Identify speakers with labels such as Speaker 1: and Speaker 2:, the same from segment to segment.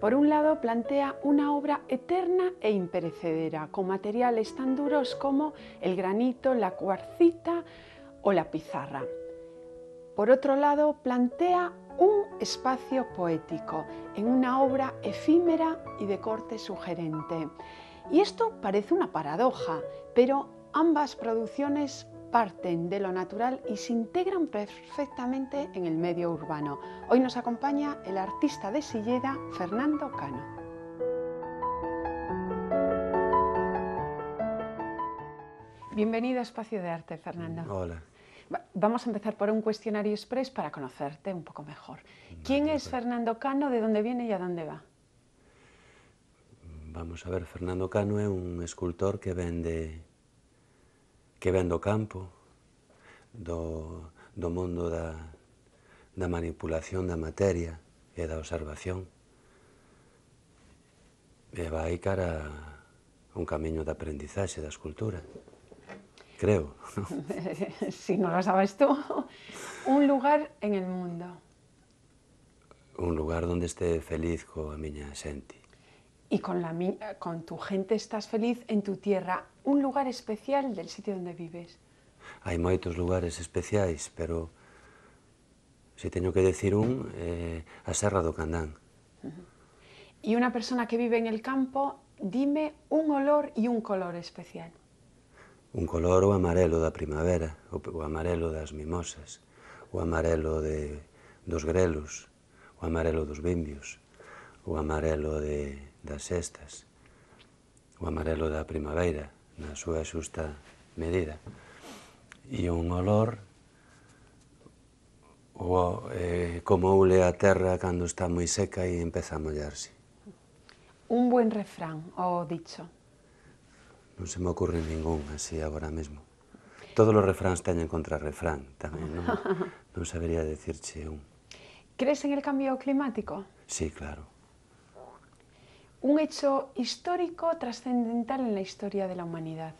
Speaker 1: Por un lado, plantea una obra eterna e imperecedera, con materiales tan duros como el granito, la cuarcita o la pizarra. Por otro lado, plantea un espacio poético en una obra efímera y de corte sugerente. Y esto parece una paradoja, pero ambas producciones parten de lo natural y se integran perfectamente en el medio urbano. Hoy nos acompaña el artista de Silleda, Fernando Cano. Bienvenido a Espacio de Arte, Fernando.
Speaker 2: Hola.
Speaker 1: Vamos a empezar por un cuestionario express para conocerte un poco mejor. ¿Quién es Fernando Cano, de dónde viene y a dónde va?
Speaker 2: Vamos a ver, Fernando Cano é un escultor que vende o campo, do mundo da manipulación da materia e da observación, e vai cara a un camiño de aprendizaxe da escultura, creo.
Speaker 1: Si no lo sabes tú, un lugar en el mundo.
Speaker 2: Un lugar onde este feliz coa miña xente.
Speaker 1: Y con tu gente estás feliz en tu tierra, un lugar especial del sitio donde vives.
Speaker 2: Hai moitos lugares especiais, pero se teño que decir a Serra do Candán.
Speaker 1: Y una persona que vive en el campo, dime un olor y un color especial.
Speaker 2: Un color o amarelo da primavera, o amarelo das mimosas, o amarelo dos grelos, o amarelo dos bimbios, o amarelo das sestas, o amarelo da primavera, na súa xusta medida. E un olor como ule a terra cando está moi seca e empeza a mollarse.
Speaker 1: Un buen refrán o dicho.
Speaker 2: Non se me ocurre ningún así agora mesmo. Todos os refráns teñen contrarrefrán tamén, non sabería decirche un.
Speaker 1: ¿Crees en el cambio climático?
Speaker 2: Sí, claro.
Speaker 1: Un hecho histórico trascendental en la historia de la humanidad.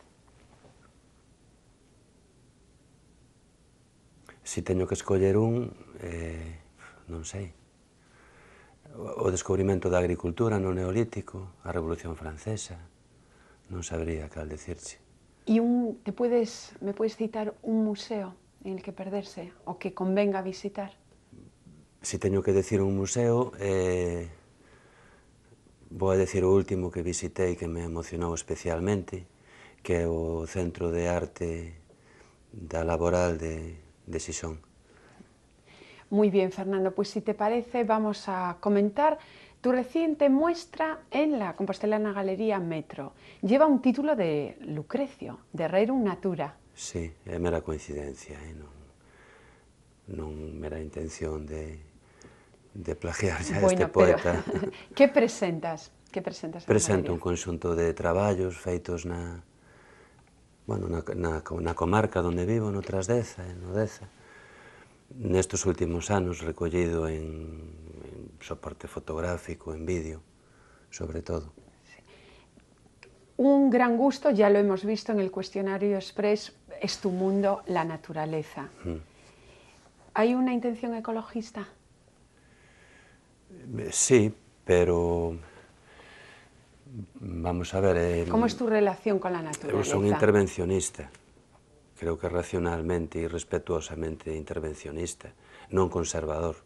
Speaker 2: Si teño que escoller un, non sei. O descubrimento da agricultura no Neolítico, a Revolución Francesa, non sabría cal decirche.
Speaker 1: ¿Y me puedes citar un museo en el que perderse o que convenga visitar?
Speaker 2: Si teño que decir un museo, vou a decir o último que visitei que me emocionou especialmente, que é o Centro de Arte da Laboral de Xixón.
Speaker 1: Muy bien, Fernando, pues si te parece vamos a comentar tu reciente muestra en la compostelana Galería Metro. Lleva un título de Lucrecio, de Rerum Natura.
Speaker 2: Sí, é mera coincidencia, non mera intención de plagiar xa este poeta.
Speaker 1: Pero, ¿qué presentas?
Speaker 2: Presento un conxunto de traballos feitos na comarca onde vivo, no Trasdeza, no Deza. Nestes últimos anos recollido en soporte fotográfico, en vídeo, sobre todo.
Speaker 1: Un gran gusto, ya lo hemos visto en el cuestionario express, es tu mundo, la naturaleza. ¿Hay una intención ecologista?
Speaker 2: Sí, pero vamos a ver...
Speaker 1: ¿Cómo es tu relación con la naturaleza?
Speaker 2: Eu son intervencionista, creo que racionalmente e respetuosamente intervencionista, non conservador,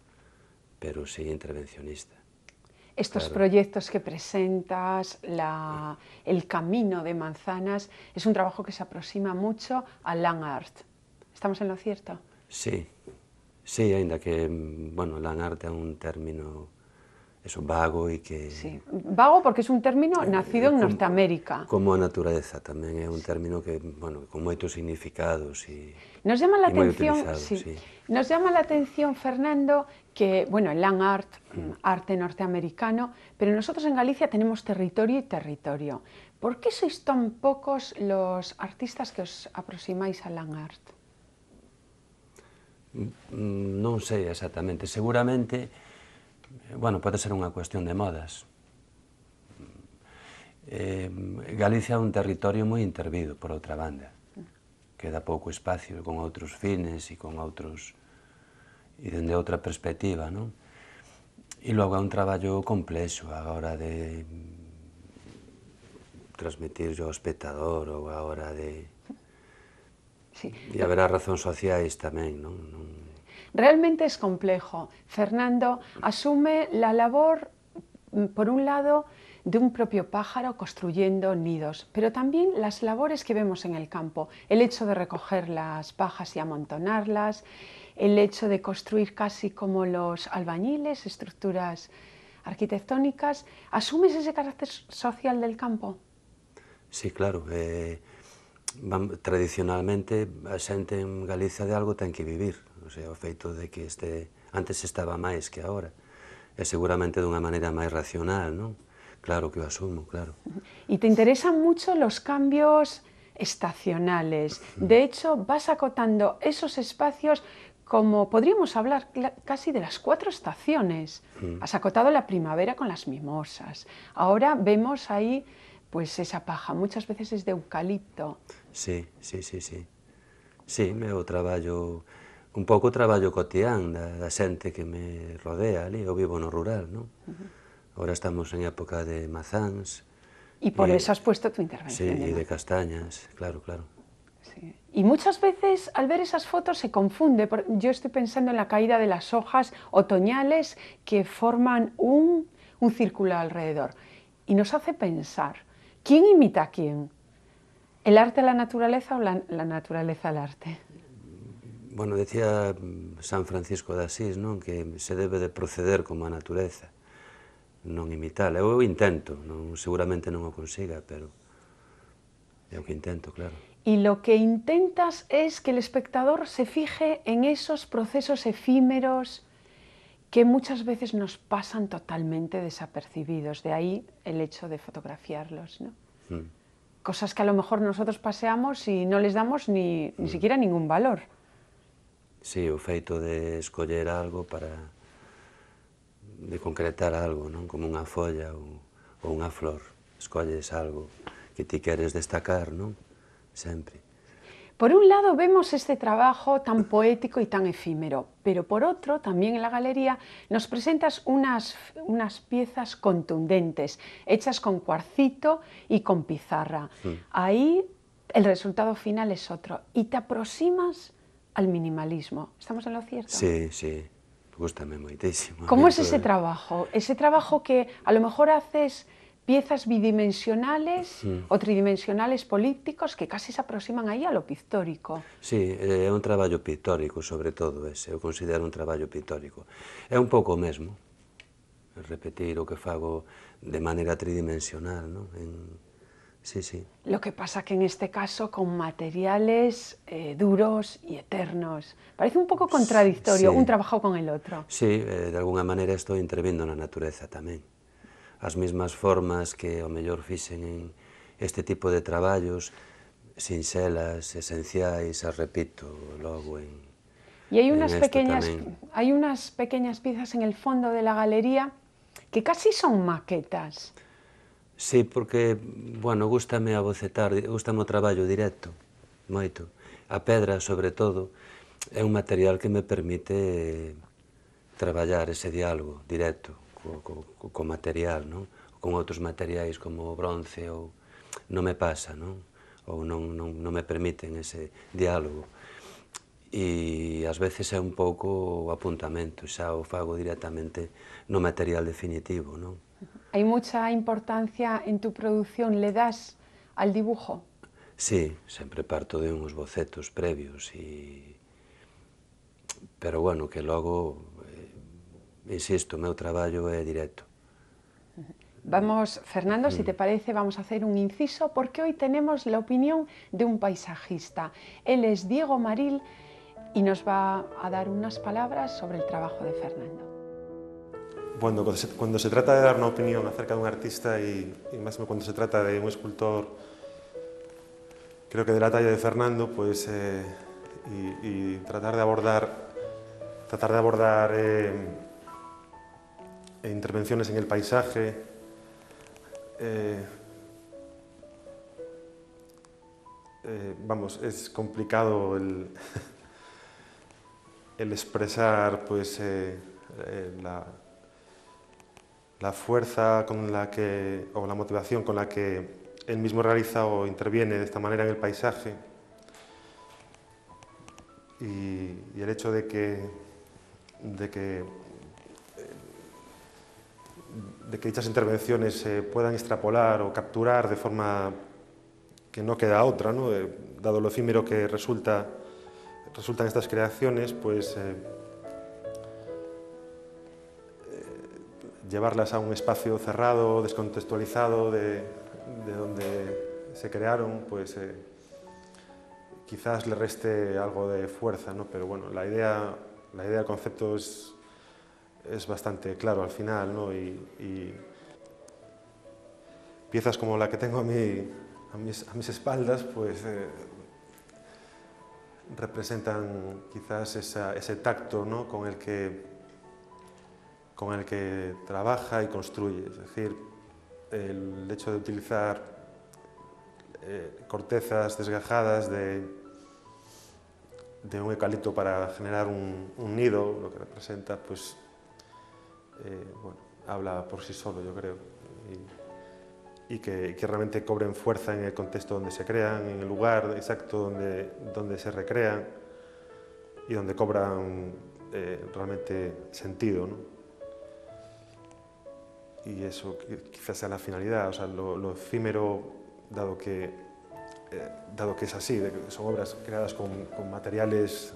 Speaker 2: pero sí intervencionista.
Speaker 1: Estos proyectos que presentas, el camino de manzanas, es un trabajo que se aproxima mucho al land art. ¿Estamos en lo cierto?
Speaker 2: Sí, aínda que, land art é un término vago e que...
Speaker 1: Sí, vago porque es un término nacido en Norteamérica.
Speaker 2: Como a natureza tamén é un término que, con moitos significados e
Speaker 1: nos llama la
Speaker 2: moi
Speaker 1: atención,
Speaker 2: utilizado.
Speaker 1: sí. Nos llama la atención, Fernando, que, el land art, arte norteamericano, pero nosotros en Galicia tenemos territorio y territorio. ¿Por qué sois tan pocos los artistas que os aproximáis al land art?
Speaker 2: Non sei exactamente, seguramente, pode ser unha cuestión de modas. Galicia é un territorio moi intervido, por outra banda. Queda pouco espacio con outros fines e con outros... e dende outra perspectiva, non? E logo é un traballo complexo a hora de transmitir ao espectador ou a hora de...
Speaker 1: Sí.
Speaker 2: E haberá razóns sociais tamén, non?
Speaker 1: Realmente es complejo. Fernando asume la labor, por un lado, de un propio pájaro construyendo nidos, pero también las labores que vemos en el campo, el hecho de recoger las pajas y amontonarlas, el hecho de construir casi como los albañiles, estructuras arquitectónicas. ¿Asumes ese carácter social del campo?
Speaker 2: Sí, claro. Tradicionalmente, a xente en Galicia de algo ten que vivir. O sea, o feito de que antes estaba máis que agora. E seguramente dunha maneira máis racional, non? Claro que o asumo, claro.
Speaker 1: Y te interesan mucho los cambios estacionales. De hecho, vas acotando esos espacios como podríamos hablar casi de las 4 estaciones. Has acotado la primavera con las mimosas. Ahora vemos ahí pues esa paja, muchas veces es de eucalipto.
Speaker 2: Sí, sí, sí, sí. Sí, meu traballo, un pouco traballo cotián da xente que me rodea ali, eu vivo no rural, non? Ahora estamos en época de mazáns.
Speaker 1: Y por eso has puesto tu intervención.
Speaker 2: Sí, y de castañas, claro, claro.
Speaker 1: Sí. Y muchas veces al ver esas fotos se confunde. Yo estoy pensando en la caída de las hojas otoñales que forman un círculo alrededor. Y nos hace pensar, ¿quién imita a quién? ¿El arte a la naturaleza o la naturaleza al arte?
Speaker 2: Bueno, decía San Francisco de Asís, non? Que se debe de proceder como a natureza, non imitala. Eu intento, seguramente non o consiga, pero é o que intento, claro.
Speaker 1: Y lo que intentas es que el espectador se fije en esos procesos efímeros que muchas veces nos pasan totalmente desapercibidos. De ahí el hecho de fotografiarlos, ¿no? Cosas que a lo mejor nosotros paseamos y no les damos ni siquiera ningún valor.
Speaker 2: Sí, o feito de escoller algo de concretar algo, non? Como unha folla ou unha flor. Escolles algo que ti queres destacar, non? Sempre.
Speaker 1: Por un lado vemos este trabajo tan poético y tan efímero, pero por otro, también en la galería, nos presentas unas piezas contundentes, hechas con cuarcito y con pizarra. Ahí el resultado final es otro, y te aproximas al minimalismo. ¿Estamos en lo cierto?
Speaker 2: Sí, sí, gústame moitísimo.
Speaker 1: ¿Cómo es ese trabajo? Ese trabajo que a lo mejor haces piezas bidimensionales o tridimensionales polípticos que casi se aproximan aí a lo pictórico.
Speaker 2: Sí, é un traballo pictórico, sobre todo ese, eu considero un traballo pictórico. É un pouco o mesmo, repetir o que fago de maneira tridimensional, non? Sí, sí.
Speaker 1: Lo que pasa que en este caso con materiales duros y eternos. Parece un pouco contradictorio,
Speaker 2: sí.
Speaker 1: Un trabajo con el otro.
Speaker 2: Sí, de alguna maneira estou intervindo na natureza tamén. As mesmas formas que ao mellor fixen en este tipo de traballos, sinxelas, esenciais, as repito logo en
Speaker 1: Y hay unas
Speaker 2: pequeñas
Speaker 1: piezas en el fondo de la galería que casi son maquetas.
Speaker 2: Sí, porque, bueno, gústame abocetar, gústame o traballo directo, moito. A pedra, sobre todo, é un material que me permite traballar ese diálogo directo co material, non? Con outros materiais como o bronce ou non me pasa, non? Ou non me permiten ese diálogo. E ás veces é un pouco o apuntamento, xa o fago directamente no material definitivo, non?
Speaker 1: ¿Hay mucha importancia en tu producción? ¿Le das al dibujo?
Speaker 2: Sí, sempre parto de uns bocetos previos, pero bueno, que logo, insisto, o meu traballo é directo.
Speaker 1: Vamos, Fernando, si te parece, vamos a hacer un inciso porque hoy tenemos la opinión de un paisajista. Él es Diego Maril y nos va a dar unas palabras sobre el trabajo de Fernando.
Speaker 3: Bueno, cuando se trata de dar una opinión acerca de un artista y más cuando se trata de un escultor, creo que de la talla de Fernando, pues, y tratar de abordar intervenciones en el paisaje, vamos, es complicado el expresar, pues, la fuerza con la que, o la motivación con la que él mismo realiza o interviene de esta manera en el paisaje, y el hecho de que dichas intervenciones se puedan extrapolar o capturar de forma que no queda otra, ¿no? Dado lo efímero que resultan estas creaciones, pues llevarlas a un espacio cerrado, descontextualizado de donde se crearon, pues quizás le reste algo de fuerza, ¿no? Pero bueno, la idea del concepto es bastante claro al final, ¿no? Y piezas como la que tengo a mis espaldas, pues representan quizás ese tacto, ¿no? con el que trabaja y construye. Es decir, el hecho de utilizar cortezas desgajadas de un eucalipto para generar un nido, lo que representa, pues, bueno, habla por sí solo, yo creo. Y que realmente cobren fuerza en el contexto donde se crean, en el lugar exacto donde se recrean y donde cobran realmente sentido, ¿no? Y eso quizás sea la finalidad, o sea, lo efímero, dado que es así, de que son obras creadas con materiales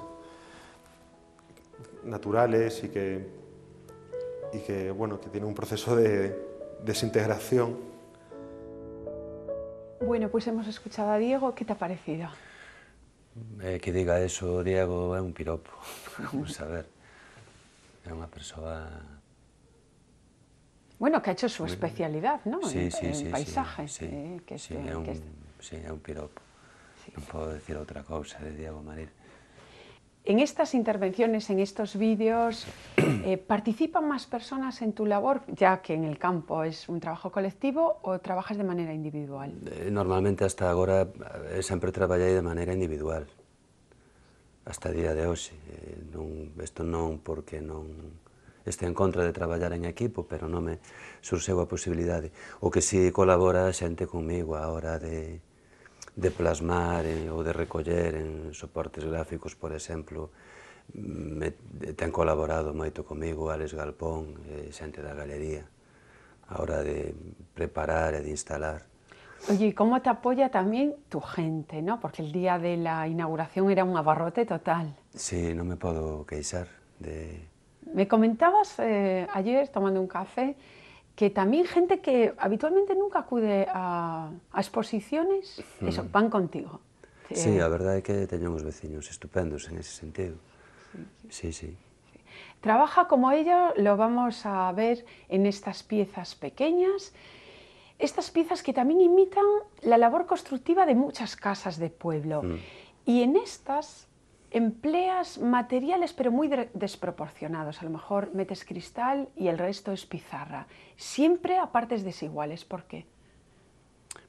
Speaker 3: naturales y que bueno, que tiene un proceso de desintegración.
Speaker 1: Bueno, pues hemos escuchado a Diego. ¿Qué te ha parecido?
Speaker 2: Que diga eso, Diego, é un piropo. Vamos a ver. É unha persoa...
Speaker 1: Bueno, que ha hecho su especialidad, ¿no?
Speaker 2: Sí,
Speaker 1: El paisaje.
Speaker 2: sí, é un piropo.
Speaker 1: Sí.
Speaker 2: Non podo decir outra cousa de Diego Marín.
Speaker 1: En estas intervenciones, en estos vídeos, ¿participan más personas en tu labor, ya que en el campo es un trabajo colectivo, o trabajas de manera individual?
Speaker 2: Normalmente, hasta agora, sempre traballei de maneira individual. Hasta a día de hoxe. Isto non porque non este en contra de traballar en equipo, pero non me surxeu a posibilidade. O que si colabora a xente comigo a hora de plasmar ou de recoller en soportes gráficos, por exemplo, ten colaborado moito comigo Alex Galpón, xente da galería, a hora de preparar e de instalar.
Speaker 1: Oye, ¿y cómo te apoya también tu gente, ¿no? Porque el día de la inauguración era un abarrote total.
Speaker 2: Sí, non me podo queixar de...
Speaker 1: Me comentabas ayer, tomando un café, que también gente que habitualmente nunca acude a exposiciones, eso, van contigo.
Speaker 2: Sí, a verdade é que teño uns veciños estupendos en ese sentido. Sí, sí.
Speaker 1: Trabaja como ello, lo vamos a ver en estas piezas pequeñas, estas piezas que también imitan la labor constructiva de muchas casas de pueblo. Y en estas empleas materiales pero muy desproporcionados. A lo mejor metes cristal y el resto es pizarra. Siempre a partes desiguales. ¿Por qué?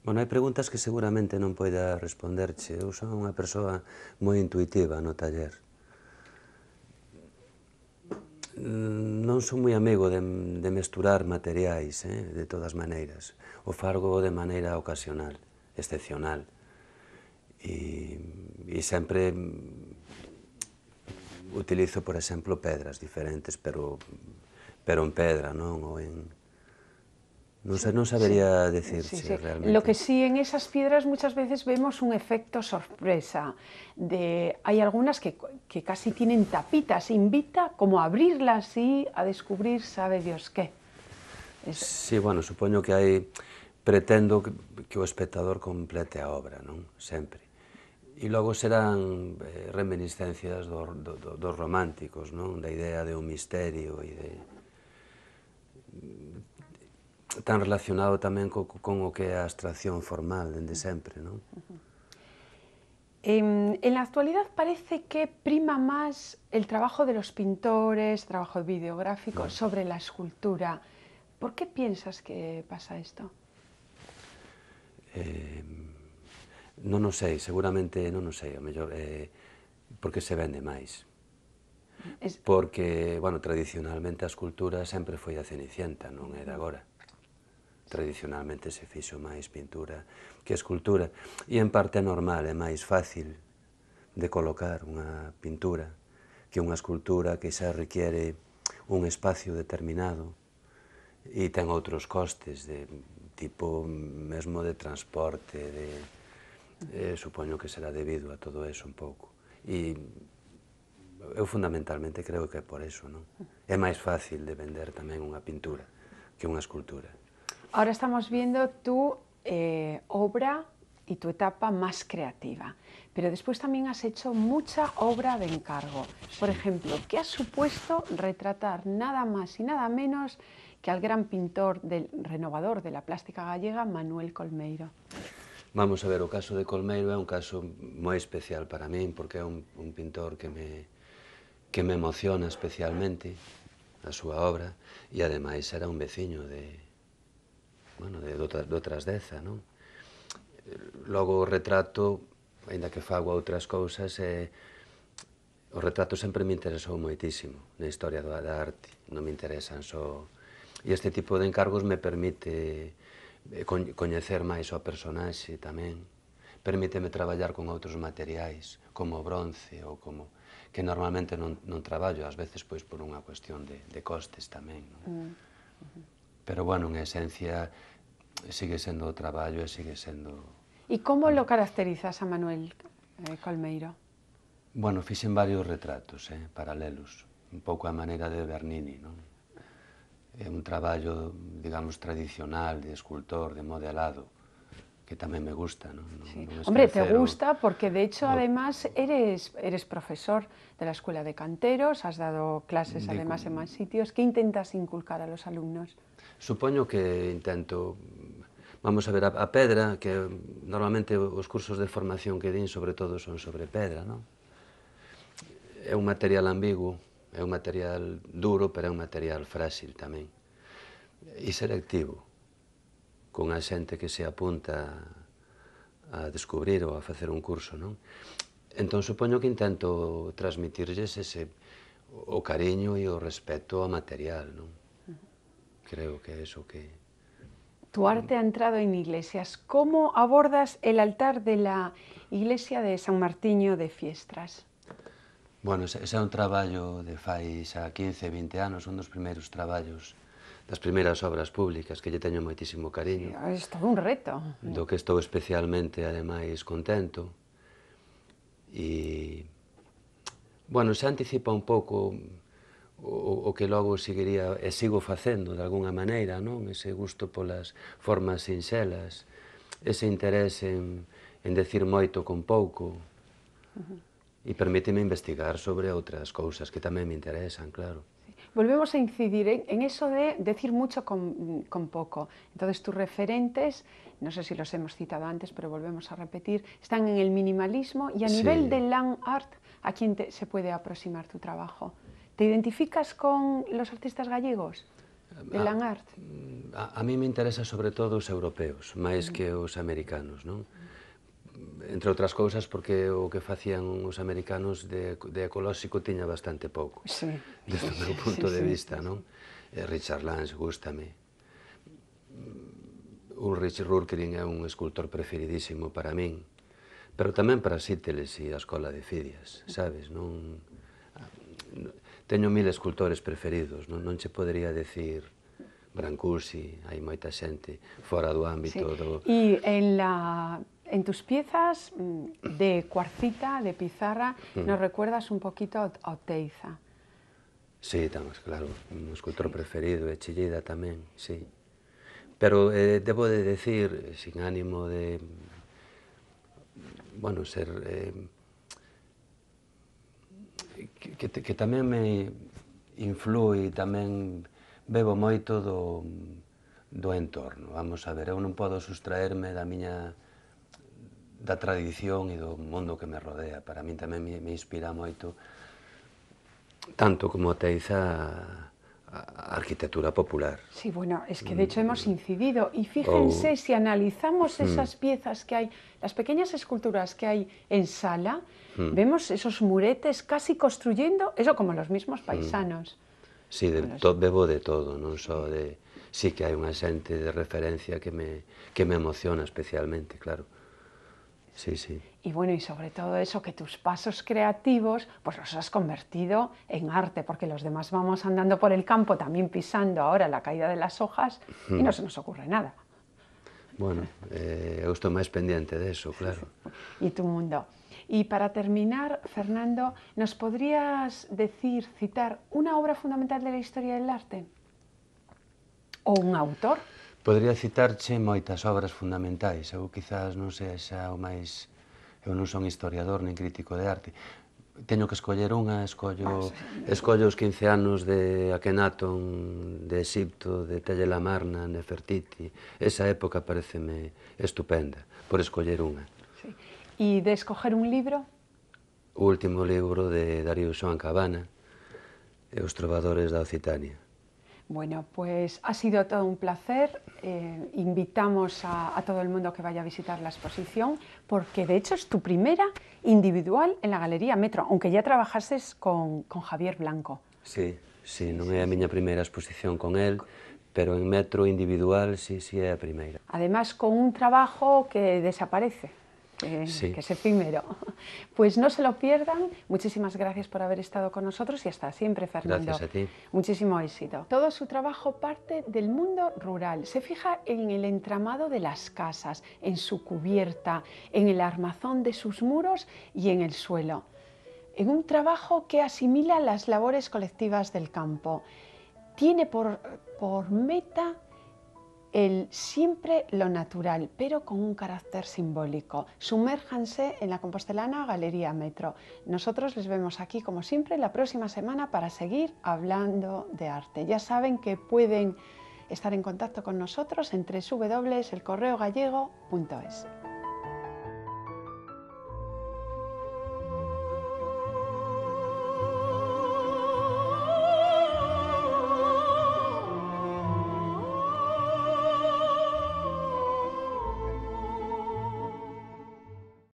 Speaker 2: Bueno, hai preguntas que seguramente non poida responderche. Eu son unha persoa moi intuitiva no taller. Non son moi amigo de mesturar materiais, de todas maneiras. O fargo de maneira ocasional, excepcional. E sempre utilizo, por exemplo, pedras diferentes, pero en pedra, non? Ou en... Non sabería decirche realmente.
Speaker 1: Lo que sí, en esas piedras muchas veces vemos un efecto sorpresa. Hay algunas que casi tienen tapitas, invita como a abrirlas y a descubrir sabe Dios qué.
Speaker 2: Sí, bueno, supoño que hai... Pretendo que o espectador complete a obra, non? Sempre. E logo serán reminiscencias dos románticos, non? Da idea de un misterio e de... tan relacionado tamén con o que é a abstracción formal dende sempre, non?
Speaker 1: En la actualidad parece que prima más el trabajo de los pintores, trabajo videográfico, sobre la escultura. ¿Por qué piensas que pasa esto?
Speaker 2: Non o sei, seguramente non o sei, ao mellor porque se vende máis. porque, bueno, tradicionalmente a escultura sempre foi a Cenicienta, non é de agora. Tradicionalmente se fixo máis pintura que escultura, e en parte é normal, é máis fácil de colocar unha pintura que unha escultura que xa requiere un espacio determinado e ten outros costes de tipo mesmo de transporte, supoño que será debido a todo eso un pouco. E eu fundamentalmente creo que é por eso, non? É máis fácil de vender tamén unha pintura que unha escultura.
Speaker 1: Ahora estamos viendo tu obra y tu etapa más creativa, pero después también has hecho mucha obra de encargo. Por ejemplo, ¿qué ha supuesto retratar nada más y nada menos que al gran pintor renovador de la plástica gallega, Manuel Colmeiro?
Speaker 2: Vamos a ver, o caso de Colmeiro é un caso moi especial para min, porque é un pintor que me emociona especialmente a súa obra, e ademais era un veciño do Trasdeza, non? Logo o retrato, aínda que fago outras cousas, o retrato sempre me interesou moitísimo na historia da arte, non me interesan só... E este tipo de encargos me permite coñecer máis o personaxe tamén, permíteme traballar con outros materiais, como o bronce, ou como que normalmente non traballo, ás veces pois por unha cuestión de costes tamén, non? Pero, bueno, en esencia, sigue sendo o traballo e sigue sendo...
Speaker 1: ¿Y cómo lo caracterizas a Manuel Colmeiro?
Speaker 2: Bueno, fixen varios retratos, paralelos, un pouco a maneira de Bernini, non? É un traballo, digamos, tradicional de escultor, de modelado, que tamén me gusta, non?
Speaker 1: Sí. Hombre, te gusta porque de hecho además eres profesor de la Escuela de Canteros, has dado clases además en más sitios. ¿Qué intentas inculcar a los alumnos?
Speaker 2: Supoño que intento, vamos a ver, a pedra, que normalmente os cursos de formación que din sobre todo son sobre pedra, non? É un material ambiguo, é un material duro, pero é un material frágil tamén. E selectivo, con a xente que se apunta a descubrir ou a facer un curso, non? Entón, supoño que intento transmitirlles o cariño e o respeto ao material, non? Creo que é eso que...
Speaker 1: Tu arte ha entrado en iglesias. ¿Cómo abordas el altar de la iglesia de San Martiño de Fiestras?
Speaker 2: Bueno, ese é un traballo de fai xa 15, 20 anos, un dos primeiros traballos, das primeiras obras públicas, que lle teño moitísimo cariño.
Speaker 1: Es todo un reto.
Speaker 2: Do que estou especialmente, ademais, contento. E, bueno, xa anticipa un pouco o que logo seguiría, e sigo facendo de alguna maneira, non? Ese gusto polas formas sinxelas, ese interés en decir moito con pouco, e permíteme investigar sobre outras cousas que tamén me interesan, claro.
Speaker 1: Volvemos a incidir en eso de decir mucho con poco. Entonces tus referentes, no sé si los hemos citado antes, pero volvemos a repetir, están en el minimalismo y a nivel de land art, ¿a quién se puede aproximar tu trabajo? ¿Te identificas con los artistas gallegos de land art?
Speaker 2: A mí me interesa sobre todo os europeos, máis que os americanos, non? Entre outras cousas porque o que facían os americanos de ecolóxico tiña bastante pouco, desde o meu punto de vista, non? Richard Lange gústame. Ulrich Rürkering é un escultor preferidísimo para min, pero tamén para Sitteles e a Escola de Fidias, sabes? Teño 1000 escultores preferidos, non che podería decir Brancusi, hai moita xente fora do ámbito do...
Speaker 1: E en tus piezas de cuarcita, de pizarra, nos recuerdas un poquito a Oteiza.
Speaker 2: Sí, claro, un escultor preferido, e Chillida tamén, sí. Pero debo de decir, sin ánimo de, bueno, ser... que tamén me influi, tamén bebo moito do entorno. Vamos a ver, eu non podo sustraerme da tradición e do mundo que me rodea. Para min tamén me inspira moito, tanto como Oteiza, a arquitectura popular.
Speaker 1: Sí, bueno, es que de hecho hemos incidido y fíjense, si analizamos esas piezas que hay, las pequeñas esculturas que hay en sala, vemos esos muretes casi construyendo, eso como los mismos paisanos.
Speaker 2: Sí, bebo de todo, non só de... Sí que hai unha xente de referencia que me emociona especialmente, claro. Sí, sí.
Speaker 1: Y bueno, y sobre todo eso, que tus pasos creativos, pues los has convertido en arte, porque los demás vamos andando por el campo también pisando ahora la caída de las hojas y no se nos ocurre nada.
Speaker 2: Bueno, eu estou máis pendiente de eso, claro.
Speaker 1: Y tu mundo. Y para terminar, Fernando, ¿nos podrías decir, citar una obra fundamental de la historia del arte? ¿O un autor?
Speaker 2: Podría citarche moitas obras fundamentais. Eu quizás non sexa o máis... Eu non son historiador nin crítico de arte. Teño que escoller unha, escollo os 15 anos de Akenatón, de Exipto, de Telemamarna, Nefertiti. Esa época pareceme estupenda, por escoller unha.
Speaker 1: Sí. ¿Y de escoger un libro?
Speaker 2: O último libro de Darío Xoán Cabana, Os trovadores da Occitania.
Speaker 1: Bueno, pues ha sido todo un placer. Invitamos a todo el mundo que vaya a visitar la exposición, porque de hecho es tu primera individual en la Galería Metro, aunque ya trabajases con Javier Blanco.
Speaker 2: Sí, sí, non é a miña primeira exposición con él, pero en Metro individual sí é a primeira.
Speaker 1: Además con un trabajo que desaparece, que es efímero. Pues no se lo pierdan. Muchísimas gracias por haber estado con nosotros y hasta siempre, Fernando.
Speaker 2: Gracias a ti.
Speaker 1: Muchísimo éxito. Todo su trabajo parte del mundo rural. Se fija en el entramado de las casas, en su cubierta, en el armazón de sus muros y en el suelo. En un trabajo que asimila las labores colectivas del campo. Tiene por meta el siempre lo natural, pero con un carácter simbólico. Sumérjanse en la compostelana Galería Metro. Nosotros les vemos aquí, como siempre, la próxima semana para seguir hablando de arte. Ya saben que pueden estar en contacto con nosotros en www.elcorreogallego.es.